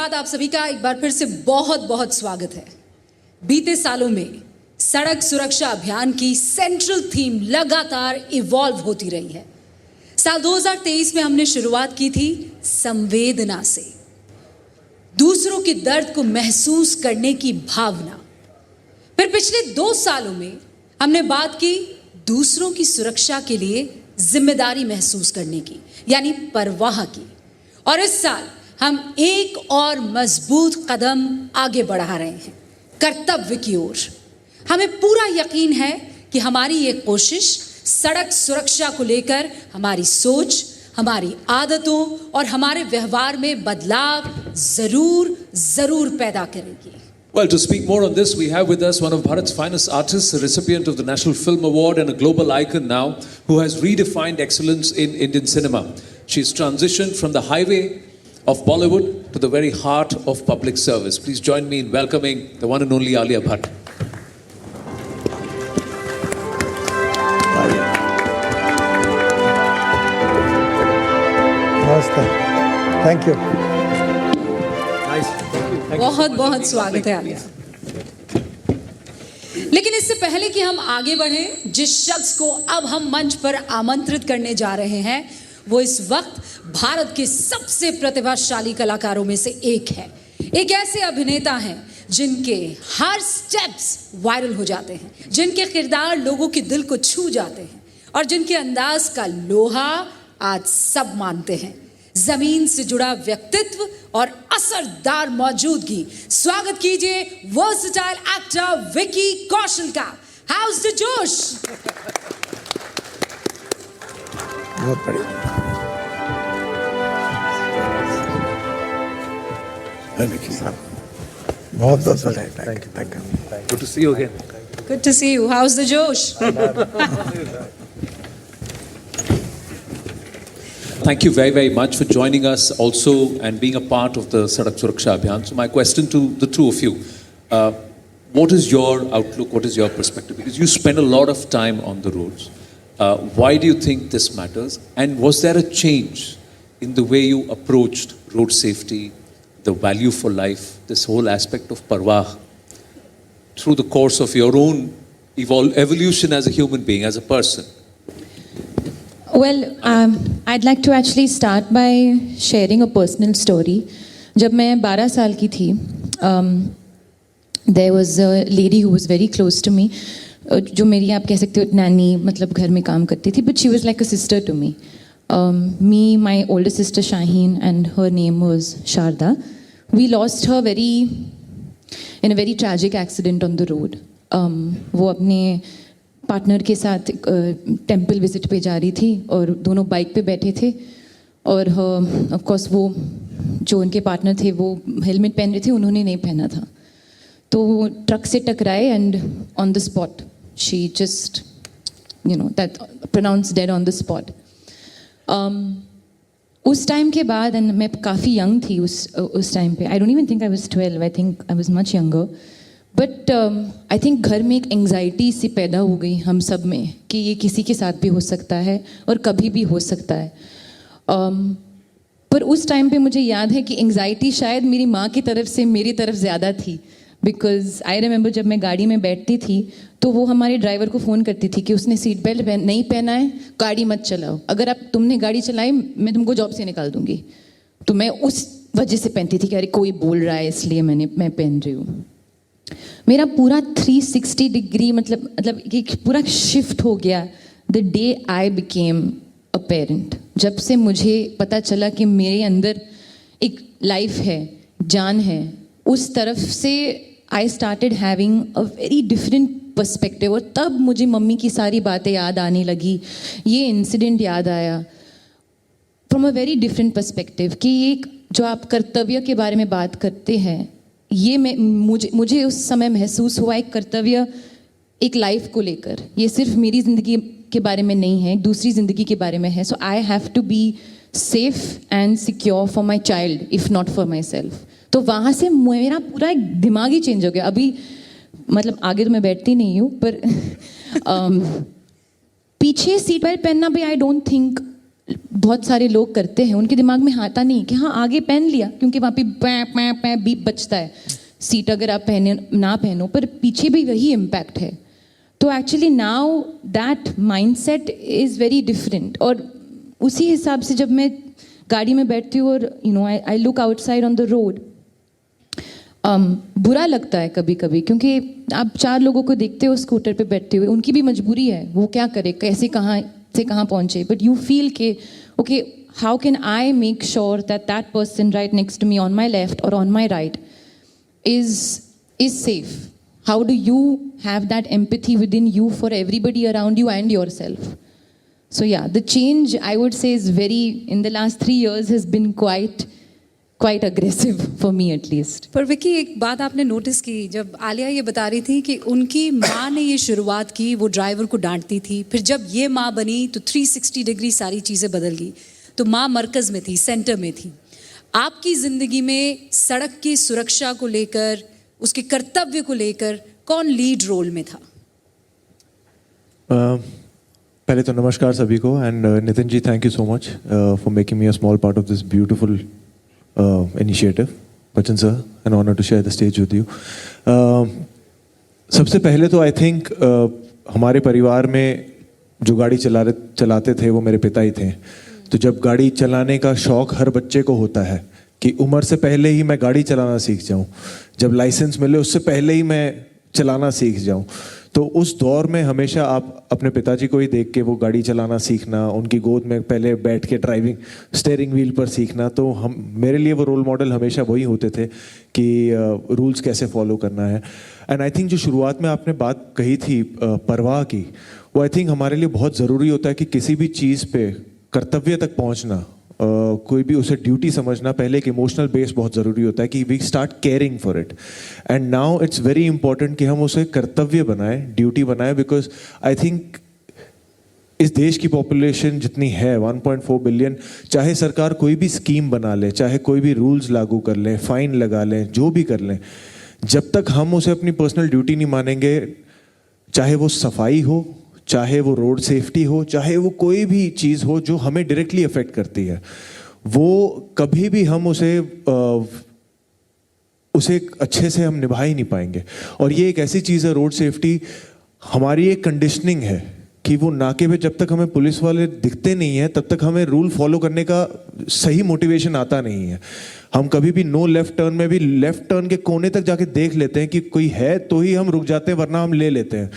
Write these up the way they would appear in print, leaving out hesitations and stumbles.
बाद आप सभी का एक बार फिर से बहुत बहुत स्वागत है। बीते सालों में सड़क सुरक्षा अभियान की सेंट्रल थीम लगातार इवॉल्व होती रही है। साल 2023 में हमने शुरुआत की थी संवेदना से, दूसरों के दर्द को महसूस करने की भावना। फिर पिछले 2 सालों में हमने बात की दूसरों की सुरक्षा के लिए जिम्मेदारी महसूस करने की, यानी परवाह की। और इस साल हम एक और मजबूत कदम आगे बढ़ा रहे हैं, कर्तव्य की ओर। हमें पूरा यकीन है कि हमारी ये कोशिश सड़क सुरक्षा को लेकर हमारी सोच, हमारी आदतों और हमारे व्यवहार में बदलाव जरूर पैदा करेगी। Well, to speak more on this, we have with us one of Bharat's finest artists, a recipient of the National Film Award and a global icon now, who has redefined excellence in Indian cinema. She's transitioned from the highway of Bollywood to the very heart of public service. Please join me in welcoming the one and only Alia Bhatt. Namaste. Thank you. बहुत बहुत स्वागत है आलिया। लेकिन इससे पहले कि हम आगे बढ़ें, जिस शख्स को अब हम मंच पर आमंत्रित करने जा रहे हैं, वो इस वक्त भारत के सबसे प्रतिभाशाली कलाकारों में से एक है। एक ऐसे अभिनेता हैं जिनके हर स्टेप्स वायरल हो जाते हैं, जिनके किरदार लोगों के दिल को छू जाते हैं और जिनके अंदाज का लोहा आज सब मानते हैं। जमीन से जुड़ा व्यक्तित्व और असरदार मौजूदगी। स्वागत कीजिए वर्सेटाइल एक्टर विकी कौशल का। हाउस द जोश। बहुत बढ़िया। विकी साहब बहुत बहुत बधाई। Thank you. Good to see you again. Good to see you. How's the josh? Thank you very, very much for joining us also and being a part of the Sadak Suraksha Abhiyan. So my question to the two of you, what is your outlook, what is your perspective? Because you spend a lot of time on the roads. Why do you think this matters? And was there a change in the way you approached road safety, the value for life, this whole aspect of parwah through the course of your own evolution as a human being, as a person? Well, I'd like to actually start by sharing a personal story. जब मैं 12 साल की थी, there was a lady who was very close to me, जो मेरी आप कह सकते हो नानी, मतलब घर में काम करती थी, but she was like a sister to me. Me, my older sister Shaheen, and her name was Sharda. We lost her in a very tragic accident on the road. वो अपने पार्टनर के साथ टेंपल विजिट पे जा रही थी और दोनों बाइक पे बैठे थे और ऑफ कोर्स वो जो उनके पार्टनर थे वो हेलमेट पहन रहे थे, उन्होंने नहीं पहना था, तो वो ट्रक से टकराए and on the spot she just that pronounce dead on the spot. उस टाइम के बाद, एंड मैं काफ़ी यंग थी उस टाइम पे, I don't even think I was 12, I think I was much younger, but I think घर में एक एंग्जाइटी सी पैदा हो गई हम सब में कि ये किसी के साथ भी हो सकता है और कभी भी हो सकता है। पर उस टाइम पे मुझे याद है कि एंग्जाइटी शायद मेरी माँ की तरफ से मेरी तरफ ज़्यादा थी, बिकॉज आई रिमेंबर जब मैं गाड़ी में बैठती थी तो वो हमारे ड्राइवर को फ़ोन करती थी कि उसने सीट बेल्ट नहीं पहना है, गाड़ी मत चलाओ, अगर तुमने गाड़ी चलाई मैं तुमको जॉब से निकाल दूँगी। तो मैं उस वजह से पहनती थी कि अरे कोई बोल रहा है इसलिए मैं पहन रही हूँ। मेरा पूरा 360 डिग्री मतलब एक पूरा शिफ्ट हो गया the day I became a parent. जब से मुझे पता चला कि मेरे अंदर एक लाइफ है, जान है, उस तरफ से I started having a very different perspective. और तब मुझे मम्मी की सारी बातें याद आने लगी, ये इंसिडेंट याद आया from a very different perspective कि एक जो आप कर्तव्य के बारे में बात करते हैं, ये मुझे उस समय महसूस हुआ एक कर्तव्य एक लाइफ को लेकर, ये सिर्फ मेरी ज़िंदगी के बारे में नहीं है, एक दूसरी ज़िंदगी के बारे में है। So I have to be safe and secure for my child if not for myself. तो वहाँ से मेरा पूरा एक दिमाग ही चेंज हो गया। अभी मतलब आगे तो मैं बैठती नहीं हूँ, पर पीछे सीट बेल्ट पहनना भी आई डोंट थिंक बहुत सारे लोग करते हैं, उनके दिमाग में आता नहीं कि हाँ आगे पहन लिया क्योंकि वहाँ पे पै पै पै बीप बचता है, सीट अगर आप पहने ना पहनो, पर पीछे भी वही इम्पैक्ट है। तो actually now that mindset is very different. और उसी हिसाब से जब मैं गाड़ी में बैठती हूँ और I look outside on the road, बुरा लगता है कभी कभी, क्योंकि आप 4 लोगों को देखते हो स्कूटर पे बैठते हुए, उनकी भी मजबूरी है, वो क्या करे, कैसे कहाँ से कहाँ पहुँचे, बट यू फील के okay how can I make sure that that person right next to me on my left और on my right is safe. How do you have that empathy within you for everybody around you and yourself? So yeah, the change I would say is very, in the last 3 years has been quite aggressive for me at least. पर विकी, एक बात आपने notice की, जब आलिया ये बता रही थी कि उनकी माँ ने ये शुरुआत की, वो ड्राइवर को डांटती थी, फिर जब ये माँ बनी तो 360 डिग्री सारी चीज़ें बदल गई। तो माँ मरकज़ में थी, सेंटर में थी। आपकी ज़िंदगी में सड़क की सुरक्षा को लेकर, उसके कर्तव्य को लेकर कौन लीड रोल में था? पहले तो नमस्कार सभी को, and Nitin ji thank you so much for making me a small part of this beautiful initiative. Bachchan sir, an honour to share the stage with you. सबसे पहले तो आई थिंक हमारे परिवार में जो गाड़ी चलाते थे वो मेरे पिता ही थे। तो जब गाड़ी चलाने का शौक़ हर बच्चे को होता है कि उम्र से पहले ही मैं गाड़ी चलाना सीख जाऊं, जब लाइसेंस मिले उससे पहले ही मैं चलाना सीख जाऊं, तो उस दौर में हमेशा आप अपने पिताजी को ही देख के वो गाड़ी चलाना सीखना, उनकी गोद में पहले बैठ के ड्राइविंग स्टीयरिंग व्हील पर सीखना, तो मेरे लिए वो रोल मॉडल हमेशा वही होते थे कि रूल्स कैसे फॉलो करना है। एंड आई थिंक जो शुरुआत में आपने बात कही थी परवाह की, वो आई थिंक हमारे लिए बहुत ज़रूरी होता है कि किसी भी चीज़ पे कर्तव्य तक पहुंचना, कोई भी उसे ड्यूटी समझना, पहले एक इमोशनल बेस बहुत ज़रूरी होता है कि we start caring for it. And now it's very important कि हम उसे कर्तव्य बनाएं, ड्यूटी बनाएं, बिकॉज आई थिंक इस देश की पॉपुलेशन जितनी है 1.4 बिलियन, चाहे सरकार कोई भी स्कीम बना ले, चाहे कोई भी रूल्स लागू कर लें, फाइन लगा लें, जो भी कर लें, जब तक हम उसे अपनी पर्सनल ड्यूटी नहीं मानेंगे, चाहे वो सफाई हो, चाहे वो रोड सेफ्टी हो, चाहे वो कोई भी चीज़ हो जो हमें डायरेक्टली अफेक्ट करती है, वो कभी भी हम उसे अच्छे से हम निभा ही नहीं पाएंगे। और ये एक ऐसी चीज़ है, रोड सेफ्टी हमारी एक कंडीशनिंग है कि वो नाके पे जब तक हमें पुलिस वाले दिखते नहीं हैं तब तक हमें रूल फॉलो करने का सही मोटिवेशन आता नहीं है। हम कभी भी नो लेफ्ट टर्न में भी लेफ्ट टर्न के कोने तक जाके देख लेते हैं कि कोई है तो ही हम रुक जाते हैं, वरना हम ले लेते हैं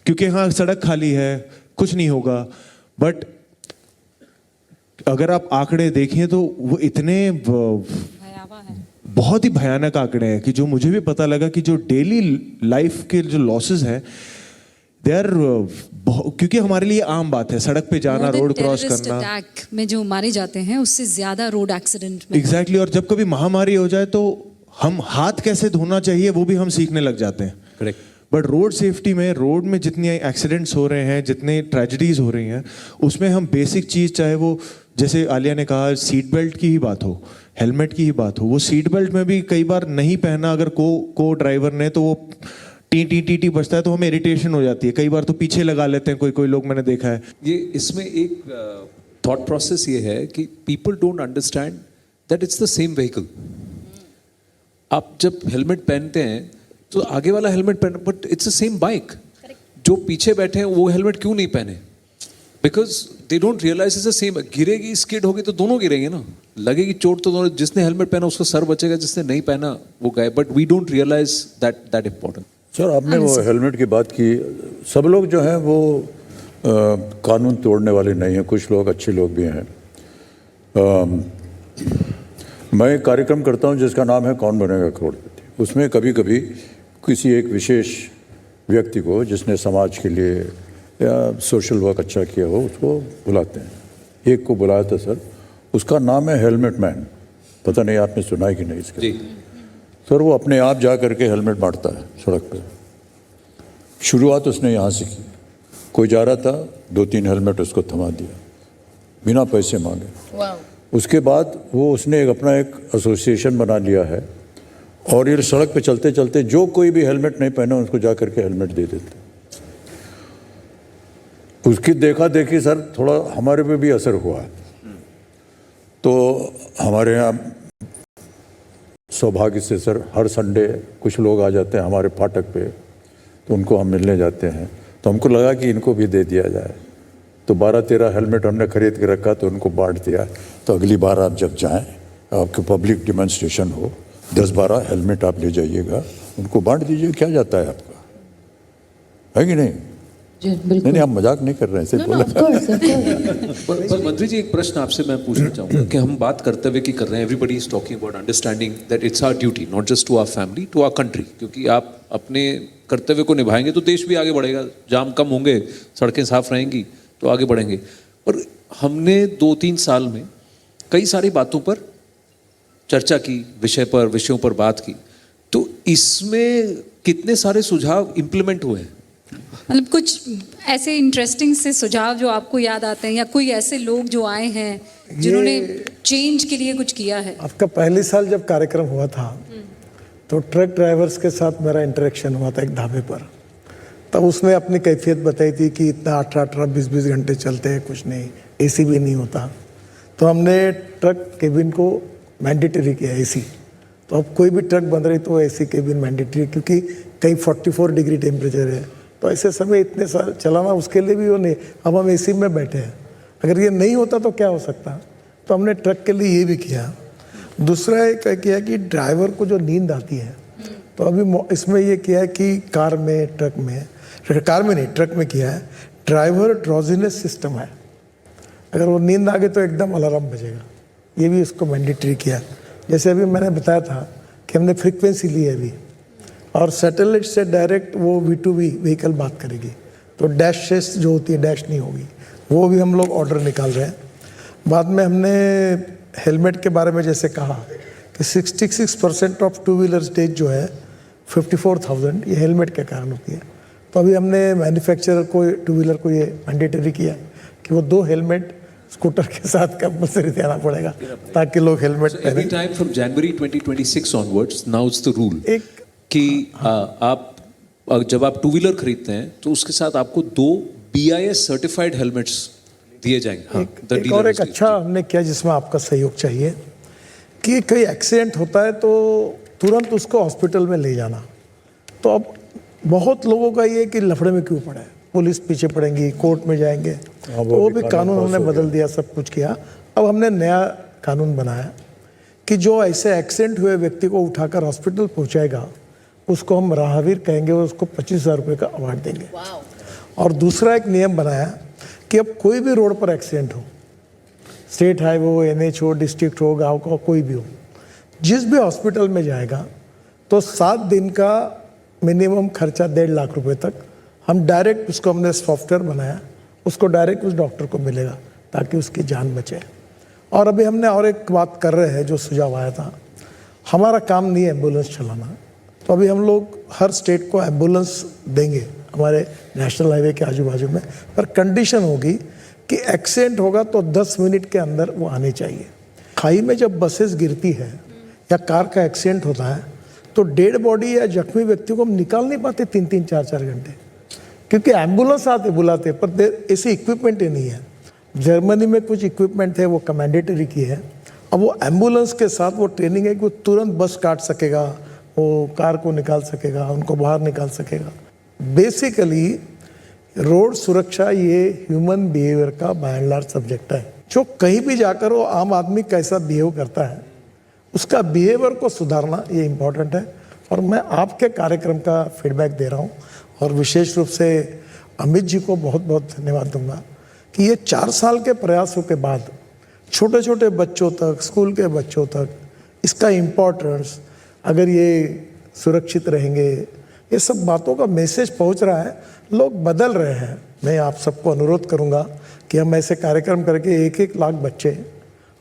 क्योंकि हाँ सड़क खाली है, कुछ नहीं होगा। बट अगर आप आंकड़े देखें तो वो इतने बहुत ही भयानक आंकड़े हैं कि जो मुझे भी पता लगा कि जो डेली लाइफ के जो लॉसेस हैं दे आर, क्योंकि हमारे लिए आम बात है सड़क पे जाना, रोड क्रॉस करना। अटैक में जो मारे जाते हैं उससे ज्यादा रोड एक्सीडेंट में। एग्जैक्टली। और जब कभी महामारी हो जाए तो हम हाथ कैसे धोना चाहिए वो भी हम सीखने लग जाते हैं। करेक्ट। बट रोड सेफ्टी में, रोड में जितनी एक्सीडेंट्स हो रहे हैं, जितने ट्रेजेडीज हो रही हैं, उसमें हम बेसिक चीज़, चाहे वो जैसे आलिया ने कहा सीट बेल्ट की ही बात हो, हेलमेट की ही बात हो, वो सीट बेल्ट में भी कई बार नहीं पहना अगर को ड्राइवर ने, तो वो टी बजता है तो हमें इरिटेशन हो जाती है। कई बार तो पीछे लगा लेते हैं कोई लोग, मैंने देखा है। ये इसमें एक थॉट प्रोसेस ये है कि people don't understand that it's the same vehicle. आप जब हेलमेट पहनते हैं तो आगे वाला हेलमेट पहन, but it's the same bike. जो पीछे बैठे हैं वो हेलमेट क्यों नहीं पहने? Because they don't realise it's the same. गिरेगी, स्किड होगी तो दोनों गिरेंगे ना, लगेगी चोट तो दोनों, जिसने हेलमेट पहना उसका सर बचेगा, जिसने नहीं पहना वो गए। But we don't realise that important. Sir, आपने वो हेलमेट की बात की, सब लोग जो हैं वो कानून तोड़ने वाले नहीं हैं, कुछ लोग अच्छे लोग भी हैं। मैं एक कार्यक्रम करता हूं जिसका नाम है कौन बनेगा करोड़पति। उसमें कभी कभी किसी एक विशेष व्यक्ति को जिसने समाज के लिए या सोशल वर्क अच्छा किया हो उसको बुलाते हैं। एक को बुलाया था सर, उसका नाम है हेलमेट मैन। पता नहीं आपने सुना है कि नहीं इसके? सर वो अपने आप जा करके हेलमेट बांटता है सड़क पे। शुरुआत उसने यहाँ से की। कोई जा रहा था, 2-3 हेलमेट उसको थमा दिया बिना पैसे मांगे। उसके बाद उसने अपना एक एसोसिएशन बना लिया है और ये सड़क पे चलते चलते जो कोई भी हेलमेट नहीं पहना उसको जा करके हेलमेट दे देते। उसकी देखा देखी सर थोड़ा हमारे पे भी असर हुआ है। तो हमारे यहाँ सौभाग्य से सर हर संडे कुछ लोग आ जाते हैं हमारे फाटक पे, तो उनको हम मिलने जाते हैं। तो हमको लगा कि इनको भी दे दिया जाए, तो 12-13 हेलमेट हमने खरीद के रखा, तो उनको बांट दिया। तो अगली बार आप जब जाएं, आपके पब्लिक डिमॉन्स्ट्रेशन हो, 10-12 हेलमेट आप ले जाइएगा, उनको बांट दीजिए, क्या जाता है आपका, है कि नहीं? जी नहीं बिल्कुल। नहीं, आप मजाक नहीं कर रहे हैं, सिर्फ बोला। Of course of course. पर मंत्री जी, एक प्रश्न आपसे मैं पूछना चाहूँगा कि हम बात कर्तव्य की कर रहे हैं, everybody is talking about understanding that it's our duty not just to our family, to our country, क्योंकि आप अपने कर्तव्य को निभाएंगे तो देश भी आगे बढ़ेगा, जाम कम होंगे, सड़कें साफ रहेंगी तो आगे बढ़ेंगे। पर हमने 2-3 साल में कई सारी बातों पर चर्चा की, विषयों पर बात की, तो इसमें कितने सारे सुझाव इम्प्लीमेंट हुए हैं? मतलब कुछ ऐसे इंटरेस्टिंग से सुझाव जो आपको याद आते हैं, या कोई ऐसे लोग जो आए हैं जिन्होंने चेंज के लिए कुछ किया है? आपका पहले साल जब कार्यक्रम हुआ था तो ट्रक ड्राइवर्स के साथ मेरा इंटरेक्शन हुआ था एक ढाबे पर। तब उसने अपनी कैफियत बताई थी कि इतना 18-18, 20-20 घंटे चलते हैं, कुछ नहीं, एसी भी नहीं होता। तो हमने ट्रक केबिन को मैंडेटरी किया एसी। तो अब कोई भी ट्रक बन रही तो एसी केबिन मैंडेटरी, क्योंकि कहीं 44 डिग्री टेम्परेचर है, तो ऐसे समय इतने साल चलाना उसके लिए भी वो नहीं। अब हम एसी में बैठे हैं, अगर ये नहीं होता तो क्या हो सकता। तो हमने ट्रक के लिए ये भी किया। दूसरा एक किया कि ड्राइवर को जो नींद आती है, तो अभी इसमें ये किया है कि कार में नहीं, ट्रक में किया है, ड्राइवर ड्रॉजीनेस सिस्टम है। अगर वो नींद आ गई तो एकदम अलार्म बजेगा, ये भी इसको मैंडेटरी किया। जैसे अभी मैंने बताया था कि हमने फ्रीक्वेंसी ली है अभी, और सैटेलाइट से डायरेक्ट वो V2V व्हीकल बात करेगी, तो डैश शेस जो होती है डैश नहीं होगी, वो भी हम लोग ऑर्डर निकाल रहे हैं। बाद में हमने हेलमेट के बारे में जैसे कहा कि 66% ऑफ टू व्हीलर डेथ जो है 54,000 ये हेलमेट के कारण होती है। तो अभी हमने मैन्युफैक्चरर को, टू व्हीलर को ये मैंडेटरी किया कि वो 2 हेलमेट स्कूटर के साथ कंपलसरी देना पड़ेगा, ताकि लोग हेलमेट So every पहने। time from January 2026 onwards, now it's the rule कि आप जब आप टू व्हीलर खरीदते हैं तो उसके साथ आपको 2 BIS सर्टिफाइड हेलमेट्स दिए जाएंगे। हाँ, the एक dealer और एक is- अच्छा हमने किया जिसमें आपका सहयोग चाहिए कि कोई एक्सीडेंट होता है तो तुरंत उसको हॉस्पिटल में ले जाना। तो अब बहुत लोगों का ये कि लफड़े में क्यों पड़ा है, पुलिस पीछे पड़ेंगी, कोर्ट में जाएंगे, तो वो भी कानून हमने बदल दिया, सब कुछ किया। अब हमने नया कानून बनाया कि जो ऐसे एक्सीडेंट हुए व्यक्ति को उठाकर हॉस्पिटल पहुंचाएगा उसको हम राहवीर कहेंगे, उसको 25,000 रुपये का अवार्ड देंगे। और दूसरा एक नियम बनाया कि अब कोई भी रोड पर एक्सीडेंट हो, स्टेट हाईवे हो, NH हो, डिस्ट्रिक्ट हो, गांव का कोई भी हो, जिस भी हॉस्पिटल में जाएगा तो 7 दिन का मिनिमम खर्चा 1.5 लाख रुपए तक हम डायरेक्ट, उसको हमने सॉफ्टवेयर बनाया, उसको डायरेक्ट उस डॉक्टर को मिलेगा ताकि उसकी जान बचे। और अभी हमने और एक बात कर रहे हैं जो सुझाव आया था, हमारा काम नहीं है एम्बुलेंस चलाना, तो अभी हम लोग हर स्टेट को एम्बुलेंस देंगे हमारे नेशनल हाईवे के आजू बाजू में, पर कंडीशन होगी कि एक्सीडेंट होगा तो 10 मिनट के अंदर वो आने चाहिए। खाई में जब बसेस गिरती है या कार का एक्सीडेंट होता है तो डेड बॉडी या जख्मी व्यक्ति को हम निकाल नहीं पाते 3-3, 4-4 घंटे, क्योंकि एम्बुलेंस आते बुलाते, पर ऐसे इक्विपमेंट ही नहीं है। जर्मनी में कुछ इक्विपमेंट है, वो मैंडेटरी की है। अब वो एम्बुलेंस के साथ वो ट्रेनिंग है कि वो तुरंत बस काट सकेगा, वो कार को निकाल सकेगा, उनको बाहर निकाल सकेगा। बेसिकली रोड सुरक्षा ये ह्यूमन बिहेवियर का बाय एंड लार्ज सब्जेक्ट है। जो कहीं भी जाकर वो आम आदमी कैसा बिहेव करता है, उसका बिहेवियर को सुधारना ये इम्पोर्टेंट है। और मैं आपके कार्यक्रम का फीडबैक दे रहा हूँ, और विशेष रूप से अमित जी को बहुत बहुत धन्यवाद दूंगा कि ये 4 साल के प्रयासों के बाद छोटे छोटे बच्चों तक, स्कूल के बच्चों तक इसका इम्पोर्टेंस, अगर ये सुरक्षित रहेंगे, ये सब बातों का मैसेज पहुंच रहा है, लोग बदल रहे हैं। मैं आप सबको अनुरोध करूंगा कि हम ऐसे कार्यक्रम करके 1-1 लाख बच्चे,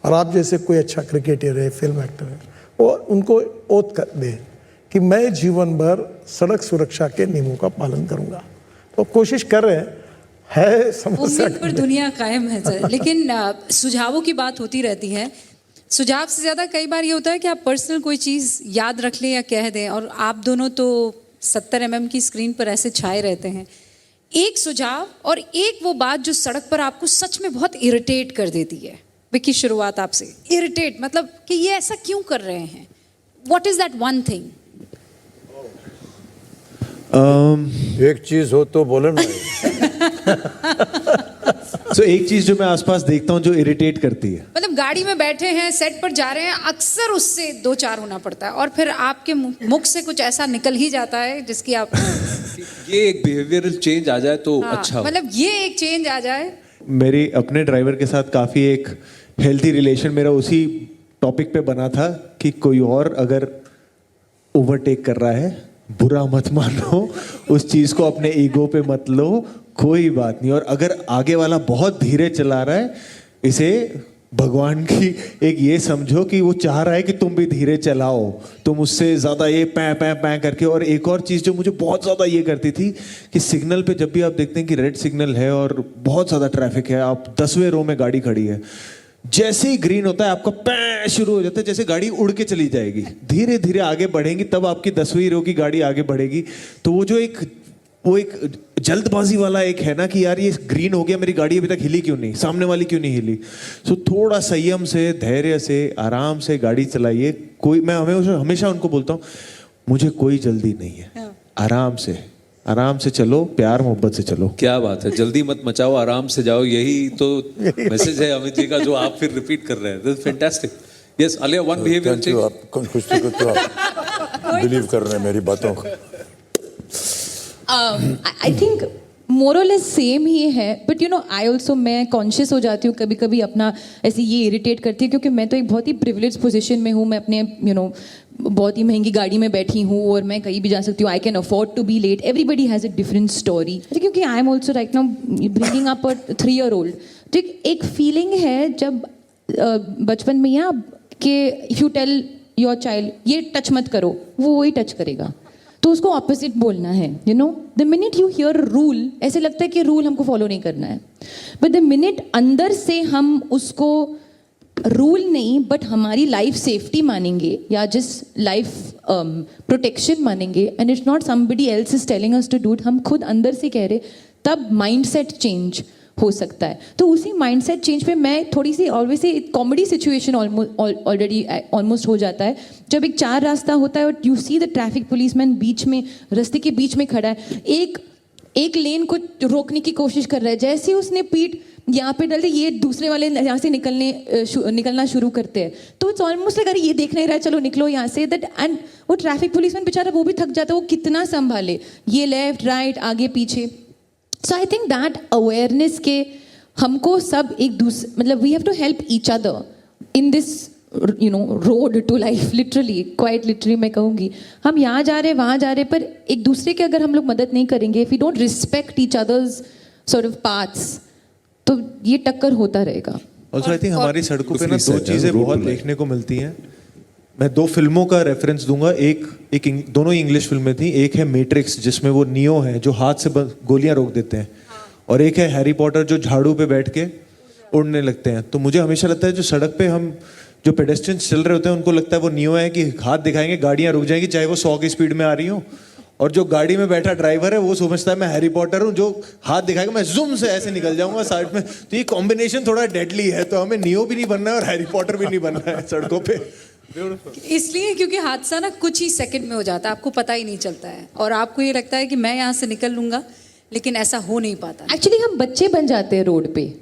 और आप जैसे कोई अच्छा क्रिकेटर है, फिल्म एक्टर है, वो उनको ओत कर दे कि मैं जीवन भर सड़क सुरक्षा के नियमों का पालन करूंगा। तो कोशिश कर रहे हैं, है समस्या उम्मीद पर दुनिया कायम है सर। लेकिन सुझावों की बात होती रहती है, सुझाव से ज़्यादा कई बार ये होता है कि आप पर्सनल कोई चीज़ याद रख लें या कह दें, और आप दोनों तो 70 mm की स्क्रीन पर ऐसे छाए रहते हैं। एक सुझाव और एक वो बात जो सड़क पर आपको सच में बहुत इरिटेट कर देती है, विकी, शुरुआत आपसे। इरिटेट मतलब कि ये ऐसा क्यों कर रहे हैं? What is that one thing? एक चीज हो तो बोले ना। सो एक चीज जो मैं आसपास देखता हूँ जो इरिटेट करती है, मतलब गाड़ी में बैठे हैं, सेट पर जा रहे हैं, अक्सर उससे दो चार होना पड़ता है और फिर आपके मुख से कुछ ऐसा निकल ही जाता है जिसकी आप ये एक बिहेवियरल चेंज आ जाए तो हाँ, अच्छा हो। मतलब ये एक चेंज आ जाए। मेरी अपने ड्राइवर के साथ काफ़ी एक हेल्थी रिलेशन मेरा उसी टॉपिक पे बना था कि कोई और अगर ओवरटेक कर रहा है, बुरा मत मानो, उस चीज़ को अपने ईगो पे मत लो, कोई बात नहीं। और अगर आगे वाला बहुत धीरे चला रहा है, इसे भगवान की एक ये समझो कि वो चाह रहा है कि तुम भी धीरे चलाओ, तुम उससे ज़्यादा ये पैं पैं पैं करके। और एक और चीज़ जो मुझे बहुत ज़्यादा ये करती थी कि सिग्नल पे जब भी आप देखते हैं कि रेड सिग्नल है और बहुत ज़्यादा ट्रैफिक है, आप 10वें रो में गाड़ी खड़ी है, जैसे ही ग्रीन होता है आपका पैं शुरू हो जाता है, जैसे गाड़ी उड़ के चली जाएगी। धीरे धीरे आगे बढ़ेंगी तब आपकी 10वीं रो की गाड़ी आगे बढ़ेगी। तो वो जो एक जल्दबाजी वाला एक है ना कि यार ये ग्रीन हो गया, मेरी गाड़ी अभी तक हिली क्यों नहीं, सामने वाली क्यों नहीं हिली। सो थोड़ा संयम से, धैर्य से, आराम से गाड़ी चलाइए। मैं हमेशा उनको बोलता हूँ, मुझे कोई जल्दी नहीं है, आराम से चलो, प्यार मोहब्बत से चलो। क्या बात है, जल्दी मत मचाओ, आराम से जाओ, यही तो मैसेज है अमित जी का जो आप फिर रिपीट कर रहे हैं। Fantastic. Yes Alia, one behaviour thank you, change. आप कुछ तो आप बिलीव कर रहे हैं मेरी बातों को। आई थिंक मोर और लेस सेम ही है, but you know I also, मैं कॉन्शियस हो जाती हूँ कभी कभी अपना ऐसे ये इरिटेट करती है क्योंकि मैं तो एक बहुत ही प्रिविलेज पोजीशन में हूँ। मैं अपने यू नो बहुत ही महंगी गाड़ी में बैठी हूँ और मैं कहीं भी जा सकती हूँ। I can afford to be late. Everybody has a different story. क्योंकि I am also right now bringing up a 3-year-old। ठीक, एक फीलिंग है जब बचपन में या कि if you tell your child ये टच मत करो, वो वही टच करेगा, तो उसको ऑपोजिट बोलना है। You know, the minute you here rule, ऐसे लगता है कि रूल हमको फॉलो नहीं करना है, बट द मिनट अंदर से हम उसको रूल नहीं बट हमारी लाइफ सेफ्टी मानेंगे या जस्ट लाइफ प्रोटेक्शन मानेंगे, and it's not somebody else is telling us to do it, हम खुद अंदर से कह रहे, तब माइंडसेट चेंज हो सकता है। तो उसी माइंडसेट चेंज पे मैं थोड़ी सी always comedy situation already almost हो जाता है जब एक 4 रास्ता होता है और you see the traffic policeman बीच में, रास्ते के बीच में खड़ा है, एक लेन को रोकने की कोशिश कर रहा है, जैसे ही उसने पीठ यहाँ पे डाल दी, ये दूसरे वाले यहाँ से निकलना शुरू करते हैं। तो इट्स ऑलमोस्ट लाइक अरे ये देख नहीं रहा है, चलो निकलो यहाँ से, दैट। एंड वो ट्रैफिक पुलिसमैन बेचारा वो भी थक जाता है, वो कितना संभाले, ये लेफ्ट राइट आगे पीछे। So I think that awareness के हमको सब एक दूसरे, मतलब we have to help each other in this you know road to life, literally, quite literally मैं कहूँगी। हम यहाँ जा रहे वहाँ जा रहे, पर एक दूसरे के अगर हम लोग मदद नहीं करेंगे, if we don't respect each others sort of paths, तो ये टक्कर होता रहेगा। ऑल्सो आई थिंक हमारी सड़कों पे ना 2 चीज़ें बहुत देखने को मिलती हैं। मैं 2 फिल्मों का रेफरेंस दूंगा। दोनों ही इंग्लिश फिल्में थी। एक है मैट्रिक्स जिसमें वो नियो है जो हाथ से गोलियां रोक देते हैं, और एक है हैरी पॉटर जो झाड़ू पे बैठ के उड़ने लगते हैं। तो मुझे हमेशा लगता है जो सड़क पे हम जो पेडेस्ट्रियंस चल रहे होते हैं उनको लगता है वो नियो है कि हाथ दिखाएंगे गाड़ियां रुक जाएंगी चाहे वो 100 की स्पीड में आ रही हो, और जो गाड़ी में बैठा ड्राइवर है वो समझता है मैं हैरी पॉटर हूँ, जो हाथ दिखाएगा मैं ज़ूम से ऐसे निकल जाऊंगा साइड में। तो ये कॉम्बिनेशन थोड़ा डेडली है। तो हमें नियो भी नहीं बनना है और हैरी पॉटर भी नहीं बनना है सड़कों पे। इसलिए क्योंकि हादसा ना कुछ ही सेकंड में हो जाता है, आपको पता ही नहीं चलता है, और आपको ये लगता है कि मैं यहाँ से निकल लूंगा, लेकिन ऐसा हो नहीं पाता। एक्चुअली हम बच्चे बन जाते हैं रोड पे।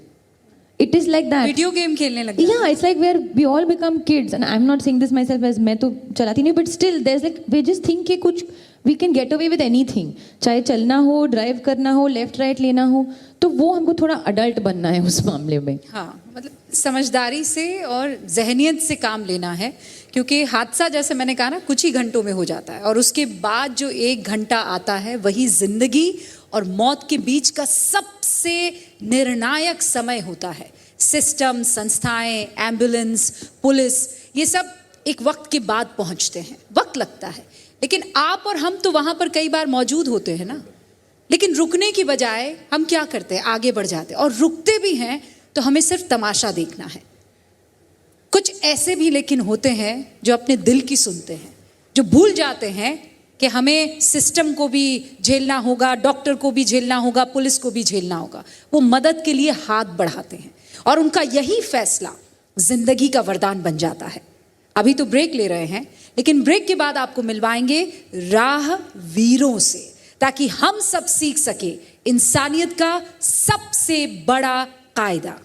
It is like that. Video game खेलने लग जाते हैं। Yeah, it's like we all become kids, and I'm not saying this myself as मैं तो चलाती नहीं, but still there's like we just think कि कुछ we can get away with anything, चाहे चलना हो, ड्राइव करना हो, लेफ्ट राइट लेना हो, तो वो हमको थोड़ा अडल्ट बनना है उस मामले में। हाँ, मतलब समझदारी से और जहनियत से काम लेना है, क्योंकि हादसा जैसे मैंने कहा ना कुछ ही घंटों में हो जाता है, और उसके बाद जो 1 घंटा आता है वही जिंदगी और मौत के बीच का सबसे निर्णायक समय होता है। सिस्टम, संस्थाएं, एम्बुलेंस, पुलिस, ये सब एक वक्त के बाद पहुंचते हैं, वक्त लगता है, लेकिन आप और हम तो वहां पर कई बार मौजूद होते हैं ना। लेकिन रुकने की बजाय हम क्या करते हैं, आगे बढ़ जाते हैं, और रुकते भी हैं तो हमें सिर्फ तमाशा देखना है। कुछ ऐसे भी लेकिन होते हैं जो अपने दिल की सुनते हैं, जो भूल जाते हैं कि हमें सिस्टम को भी झेलना होगा, डॉक्टर को भी झेलना होगा, पुलिस को भी झेलना होगा। वो मदद के लिए हाथ बढ़ाते हैं, और उनका यही फैसला जिंदगी का वरदान बन जाता है। अभी तो ब्रेक ले रहे हैं, लेकिन ब्रेक के बाद आपको मिलवाएंगे राह वीरों से, ताकि हम सब सीख सके इंसानियत का सबसे बड़ा कायदा।